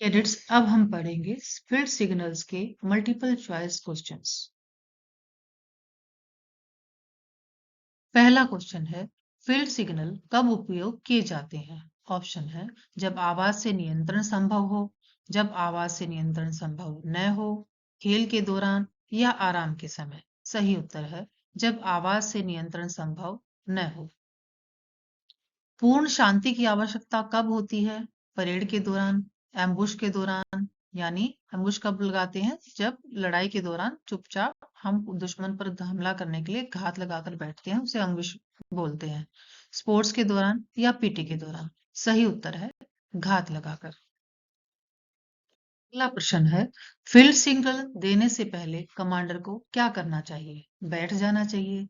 Cadets, अब हम पढ़ेंगे फील्ड सिग्नल्स के मल्टीपल चॉइस क्वेश्चंस। पहला क्वेश्चन है, फील्ड सिग्नल कब उपयोग किए जाते हैं? ऑप्शन है, जब आवाज से नियंत्रण संभव हो, जब आवाज से नियंत्रण संभव न हो, खेल के दौरान या आराम के समय। सही उत्तर है, जब आवाज से नियंत्रण संभव न हो। पूर्ण शांति की आवश्यकता कब होती है? परेड के दौरान, एम्बुश के दौरान, यानी एम्बुश कब लगाते हैं? जब लड़ाई के दौरान चुपचाप हम दुश्मन पर हमला करने के लिए घात लगाकर बैठते हैं, उसे एम्बुश बोलते हैं। स्पोर्ट्स के दौरान या पीटी के दौरान। सही उत्तर है घात लगाकर। अगला प्रश्न है, फील्ड सिग्नल देने से पहले कमांडर को क्या करना चाहिए? बैठ जाना चाहिए,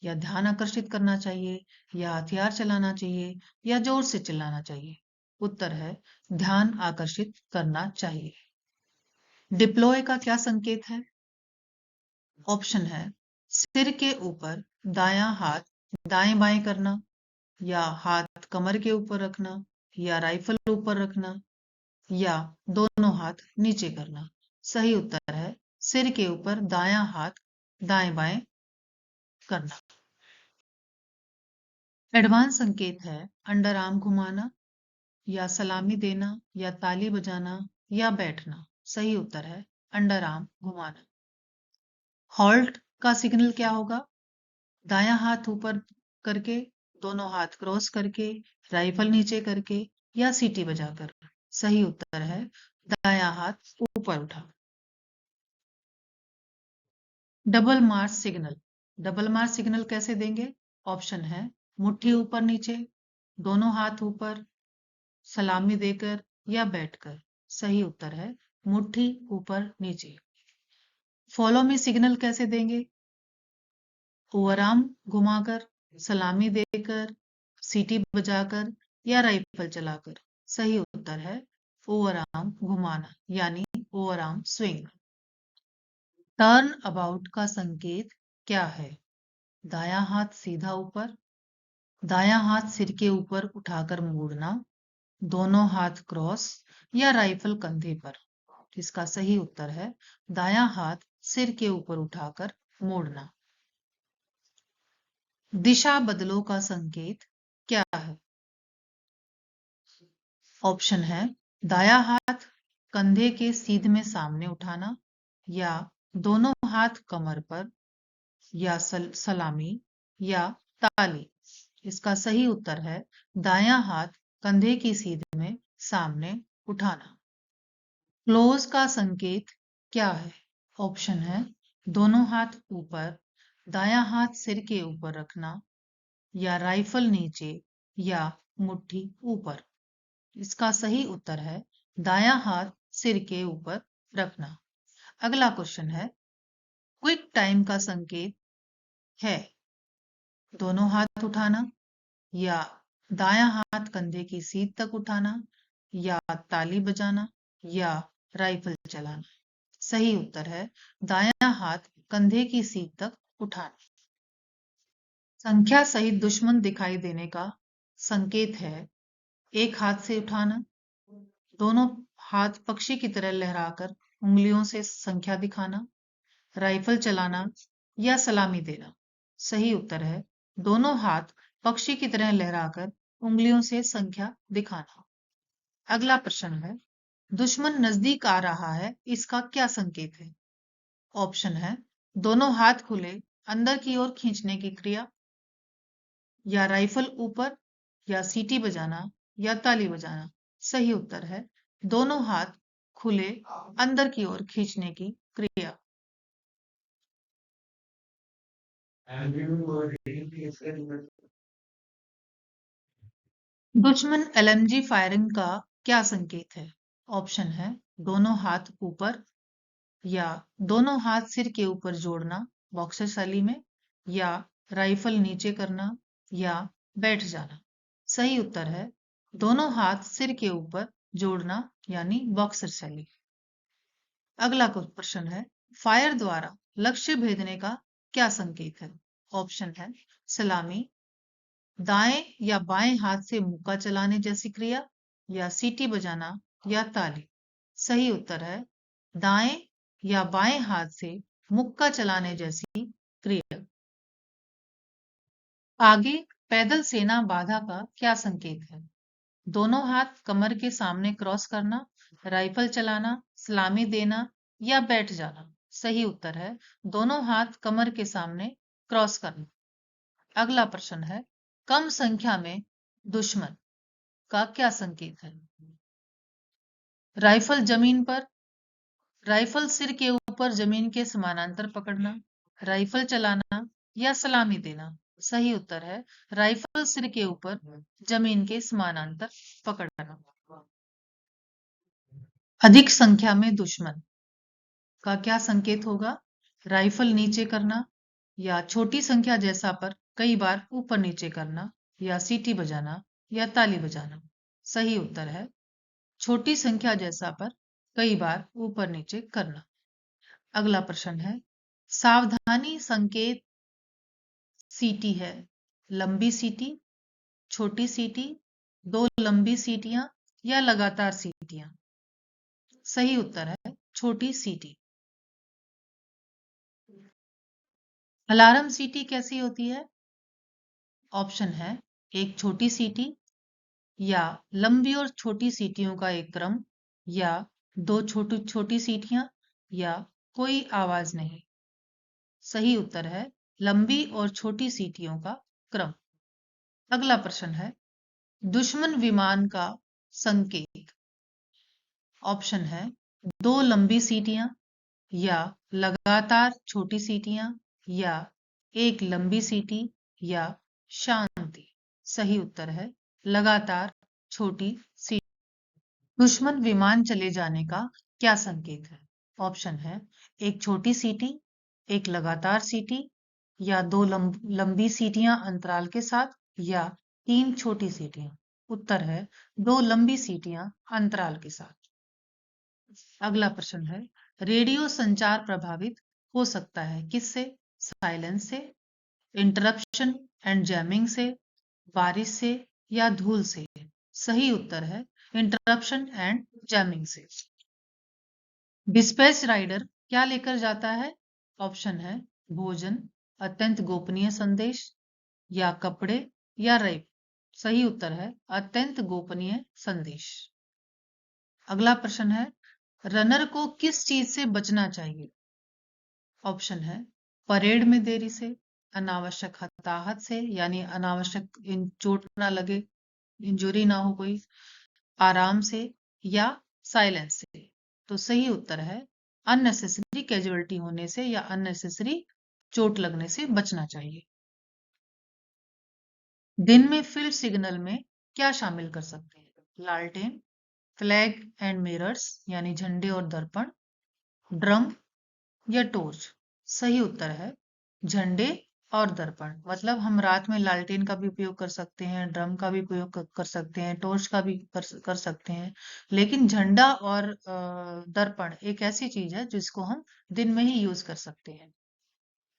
या ध्यान आकर्षित करना चाहिए, या हथियार चलाना चाहिए, या जोर से चिल्लाना चाहिए? उत्तर है ध्यान आकर्षित करना चाहिए। डिप्लॉय का क्या संकेत है? ऑप्शन है, सिर के ऊपर दायां हाथ दाएं बाएं करना, या हाथ कमर के ऊपर रखना, या राइफल ऊपर रखना, या दोनों हाथ नीचे करना। सही उत्तर है सिर के ऊपर दायां हाथ दाएं बाएं करना। एडवांस संकेत है, अंडर आर्म घुमाना, या सलामी देना, या ताली बजाना, या बैठना। सही उत्तर है अंडर आर्म घुमाना। हॉल्ट का सिग्नल क्या होगा? दायां हाथ ऊपर करके, दोनों हाथ क्रॉस करके, राइफल नीचे करके, या सीटी बजाकर। सही उत्तर है दायां हाथ ऊपर उठा। डबल मार्च सिग्नल। डबल मार्च सिग्नल कैसे देंगे? ऑप्शन है, मुट्ठी ऊपर नीचे, दोनों हाथ ऊपर, सलामी देकर, या बैठकर। सही उत्तर है मुट्ठी ऊपर नीचे। फॉलो मी सिग्नल कैसे देंगे? ओवरआर्म घुमाकर, सलामी देकर, सीटी बजाकर, या राइफल चलाकर। सही उत्तर है ओवरआर्म घुमाना, यानी ओवरआर्म स्विंग। टर्न अबाउट का संकेत क्या है? दायां हाथ सीधा ऊपर, दायां हाथ सिर के ऊपर उठाकर मोड़ना, दोनों हाथ क्रॉस, या राइफल कंधे पर। इसका सही उत्तर है दायां हाथ सिर के ऊपर उठाकर मोड़ना। दिशा बदलो का संकेत क्या है? ऑप्शन है, दायां हाथ कंधे के सीध में सामने उठाना, या दोनों हाथ कमर पर, या सलामी, या ताली। इसका सही उत्तर है दायां हाथ कंधे की सीध में सामने उठाना। क्लोज का संकेत क्या है? ऑप्शन है, दोनों हाथ ऊपर, दायां हाथ सिर के ऊपर रखना, या राइफल नीचे, या मुट्ठी ऊपर। इसका सही उत्तर है दायां हाथ सिर के ऊपर रखना। अगला क्वेश्चन है, क्विक टाइम का संकेत है, दोनों हाथ उठाना, या दायां हाथ कंधे की सीध तक उठाना, या ताली बजाना, या राइफल चलाना। सही उत्तर है दायां हाथ कंधे की सीध तक उठाना। संख्या सहित दुश्मन दिखाई देने का संकेत है, एक हाथ से उठाना, दोनों हाथ पक्षी की तरह लहराकर उंगलियों से संख्या दिखाना, राइफल चलाना, या सलामी देना। सही उत्तर है दोनों हाथ पक्षी की तरह लहराकर उंगलियों से संख्या दिखाना। अगला प्रश्न है, दुश्मन नजदीक आ रहा है, इसका क्या संकेत है? ऑप्शन है, दोनों हाथ खुले अंदर की ओर खींचने की क्रिया, या राइफल ऊपर, या सीटी बजाना, या ताली बजाना। सही उत्तर है दोनों हाथ खुले अंदर की ओर खींचने की क्रिया। दुश्मन एलएमजी फायरिंग का क्या संकेत है? ऑप्शन है, दोनों हाथ ऊपर, या दोनों हाथ सिर के ऊपर जोड़ना बॉक्सर शैली में, या राइफल नीचे करना, या बैठ जाना। सही उत्तर है दोनों हाथ सिर के ऊपर जोड़ना, यानी बॉक्सर शैली। अगला प्रश्न है, फायर द्वारा लक्ष्य भेदने का क्या संकेत है? ऑप्शन है, सलामी, दाएं या बाएं हाथ से मुक्का चलाने जैसी क्रिया, या सीटी बजाना, या ताली। सही उत्तर है दाएं या बाएं हाथ से मुक्का चलाने जैसी क्रिया। आगे पैदल सेना बाधा का क्या संकेत है? दोनों हाथ कमर के सामने क्रॉस करना, राइफल चलाना, सलामी देना या बैठ जाना। सही उत्तर है दोनों हाथ कमर के सामने क्रॉस करना। अगला प्रश्न है कम संख्या में दुश्मन का क्या संकेत है? राइफल जमीन पर, राइफल सिर के ऊपर जमीन के समानांतर पकड़ना, राइफल चलाना या सलामी देना। सही उत्तर है राइफल सिर के ऊपर जमीन के समानांतर पकड़ना। अधिक संख्या में दुश्मन का क्या संकेत होगा? राइफल नीचे करना या छोटी संख्या जैसा पर कई बार ऊपर नीचे करना या सीटी बजाना या ताली बजाना। सही उत्तर है छोटी संख्या जैसा पर कई बार ऊपर नीचे करना। अगला प्रश्न है सावधानी संकेत सीटी है लंबी सीटी, छोटी सीटी, दो लंबी सीटियां या लगातार सीटियां। सही उत्तर है छोटी सीटी। अलार्म सीटी कैसी होती है? ऑप्शन है एक छोटी सीटी या लंबी और छोटी सीटियों का एक क्रम या दो छोटी छोटी सीटियां या कोई आवाज नहीं। सही उत्तर है लंबी और छोटी सीटियों का क्रम। अगला प्रश्न है दुश्मन विमान का संकेत। ऑप्शन है दो लंबी सीटियां या लगातार छोटी सीटियां या एक लंबी सीटी या शांति। सही उत्तर है लगातार छोटी सीटी। दुश्मन विमान चले जाने का क्या संकेत है? ऑप्शन है एक छोटी सीटी, एक लगातार सीटी या दो लंबी सीटियां अंतराल के साथ या तीन छोटी सीटियां। उत्तर है दो लंबी सीटियां अंतराल के साथ। अगला प्रश्न है रेडियो संचार प्रभावित हो सकता है किससे? साइलेंस से, इंटरप्शन एंड जैमिंग से, बारिश से या धूल से। सही उत्तर है इंटरप्शन एंड जैमिंग से। डिस्पैच राइडर क्या लेकर जाता है? ऑप्शन है भोजन, अत्यंत गोपनीय संदेश या कपड़े या रेप। सही उत्तर है अत्यंत गोपनीय संदेश। अगला प्रश्न है रनर को किस चीज से बचना चाहिए? ऑप्शन है परेड में देरी से, अनावश्यक हताहत से यानी अनावश्यक चोट ना लगे, इंजुरी ना हो कोई, आराम से या साइलेंस से। तो सही उत्तर है अननेसेसरी कैजुअलिटी होने से या अननेसेसरी चोट लगने से बचना चाहिए। दिन में फील्ड सिग्नल में क्या शामिल कर सकते हैं? लालटेन, फ्लैग एंड मिरर्स यानी झंडे और दर्पण, ड्रम या टॉर्च। सही उत्तर है झंडे और दर्पण। मतलब हम रात में लालटेन का भी उपयोग कर सकते हैं, ड्रम का भी उपयोग कर सकते हैं, टॉर्च का भी कर सकते हैं, लेकिन झंडा और दर्पण एक ऐसी चीज है जिसको हम दिन में ही यूज कर सकते हैं।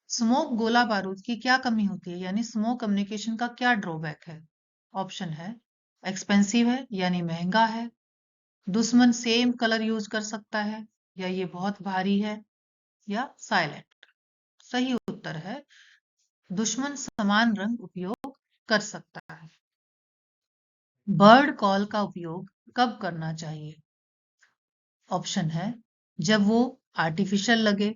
स्मोक गोला बारूद की क्या कमी होती है यानी स्मोक कम्युनिकेशन का क्या ड्रॉबैक है? ऑप्शन है एक्सपेंसिव है यानी महंगा है, दुश्मन सेम कलर यूज कर सकता है या ये बहुत भारी है या साइलेंट। सही उत्तर है दुश्मन समान रंग उपयोग कर सकता है। बर्ड कॉल का उपयोग कब करना चाहिए? ऑप्शन है जब वो आर्टिफिशियल लगे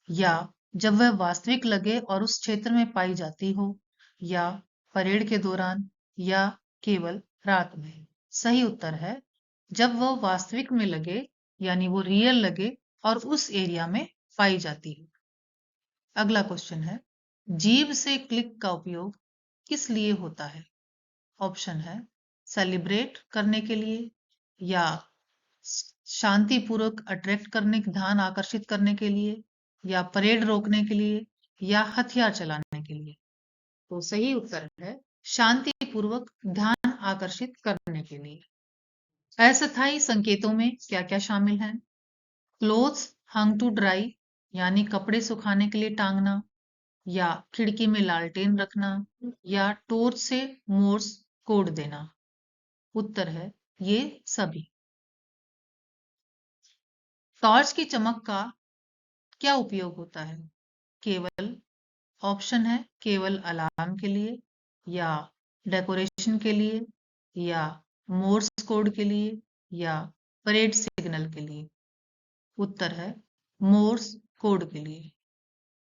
या जब वह वास्तविक लगे और उस क्षेत्र में पाई जाती हो या परेड के दौरान या केवल रात में। सही उत्तर है जब वह वास्तविक में लगे यानी वो रियल लगे और उस एरिया में पाई जाती हो। अगला क्वेश्चन है जीभ से क्लिक का उपयोग किस लिए होता है? ऑप्शन है सेलिब्रेट करने के लिए या शांतिपूर्वक अट्रैक्ट करने, ध्यान आकर्षित करने के लिए या परेड रोकने के लिए या हथियार चलाने के लिए। तो सही उत्तर है शांतिपूर्वक ध्यान आकर्षित करने के लिए। अस्थायी संकेतों में क्या क्या शामिल है? क्लोथ्स हंग टू ड्राई यानी कपड़े सुखाने के लिए टांगना या खिड़की में लालटेन रखना या टॉर्च से मोर्स कोड देना। उत्तर है ये सभी। टॉर्च की चमक का क्या उपयोग होता है? केवल ऑप्शन है केवल अलार्म के लिए, या डेकोरेशन के लिए, या मोर्स कोड के लिए, या परेड सिग्नल के लिए। उत्तर है मोर्स कोड के लिए।